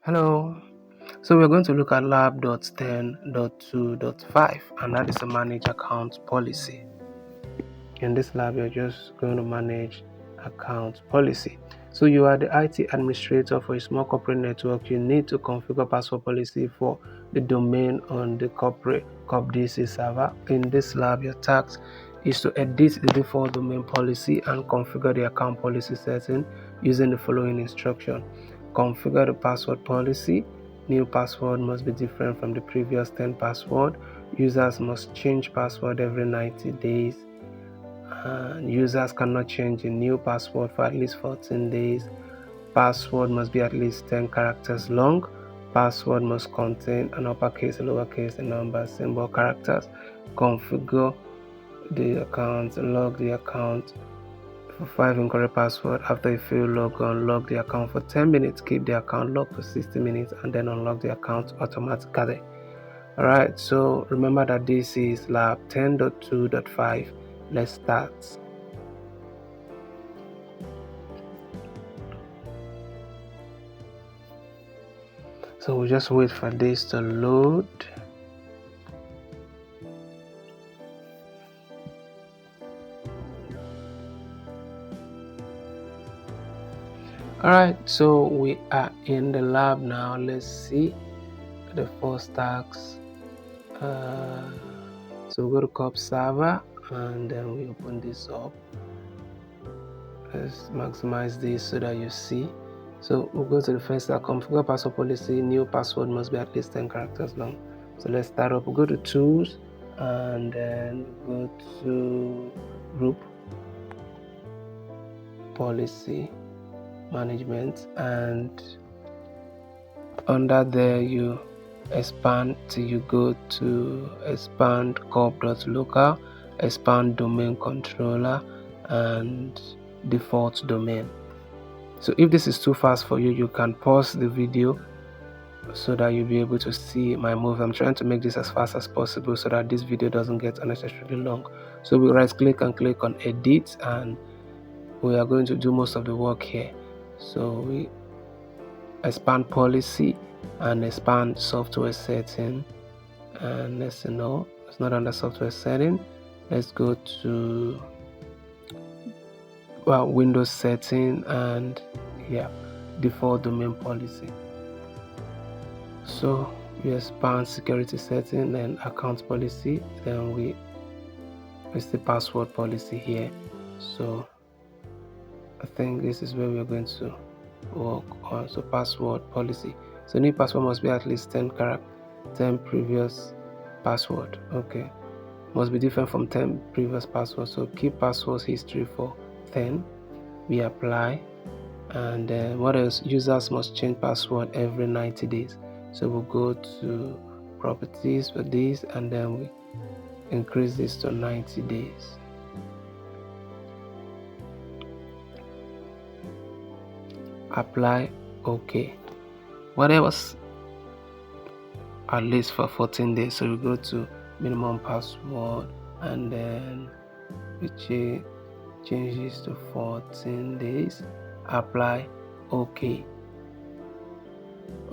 Hello. So we're going to look at lab.10.2.5, and that is a manage account policy. In this lab, you're just going to manage account policy. So you are the IT administrator for a small corporate network. You need to configure password policy for the domain on the corporate CompTIA server. In this lab, your task is to edit the default domain policy and configure the account policy setting using the following instruction. Configure the password policy. New password must be different from the previous 10 password. Users must change password every 90 days. Users cannot change a new password for at least 14 days. Password must be at least 10 characters long. Password must contain an uppercase, lowercase, number, symbol, characters. Configure the account, log the account for 5 incorrect password. After you fail logon, log the account for 10 minutes, keep the account locked for 60 minutes, and then unlock the account automatically. Alright, so remember that this is lab 10.2.5. Let's start. So we'll just wait for this to load. Alright, so we are in the lab now. Let's see the first task. So we go to COP server and then we open this up. Let's maximize this so that you see. So we'll go to the first task, configure password policy. New password must be at least 10 characters long. So let's start up. We'll go to tools and then go to group policy management, and under there you expand till you go to expand corp.local, expand domain controller, and default domain. So if this is too fast for you, you can pause the video so that you'll be able to see my move. I'm trying to make this as fast as possible so that this video doesn't get unnecessarily long. So we right click and click on edit, and we are going to do most of the work here. So we expand policy and expand software setting, and let's know it's not under software setting. Let's go to Windows setting and default domain policy. So we expand security setting and account policy, then we the password policy here. So I think this is where we're going to work on. So password policy. So new password must be at least 10 previous password. Okay, must be different from 10 previous passwords. So keep passwords history for 10. We apply, and then what else? Users must change password every 90 days. So we'll go to properties for this, and then we increase this to 90 days. Apply. Okay, what else? At least for 14 days. So we go to minimum password, and then we change this to 14 days. Apply. Okay,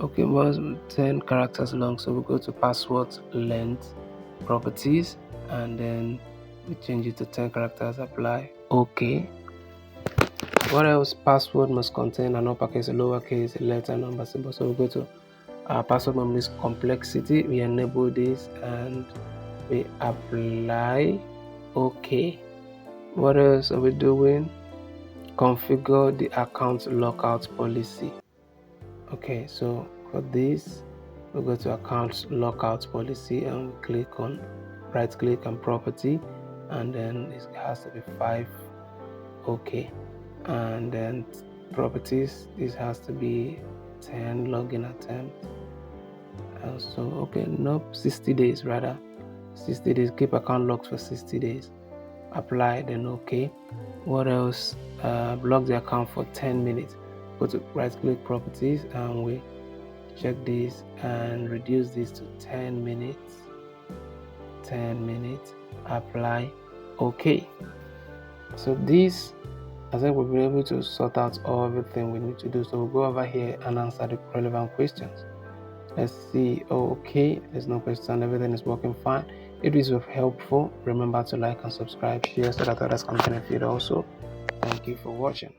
was 10 characters long. So we go to password length properties, and then we change it to 10 characters. Apply. Okay, what else? Password must contain an uppercase, a lowercase, a letter, number, symbol. So we go to our password memory complexity. We enable this and we apply. Okay, what else are we doing? Configure the account lockout policy. Okay, so for this we go to account lockout policy and we click on right click and property, and then it has to be 5. Okay, and then properties, this has to be 10 login attempt. Also, okay, no, 60 days rather. 60 days, keep account locked for 60 days. Apply, then okay. What else? Block the account for 10 minutes. Go to right click properties and we check this and reduce this to 10 minutes. 10 minutes. Apply. Okay. So this I think we'll be able to sort out everything we need to do. So we'll go over here and answer the relevant questions. Let's see. Okay, there's no question. Everything is working fine. If this was helpful, remember to like and subscribe, share so that others can benefit also. Thank you for watching.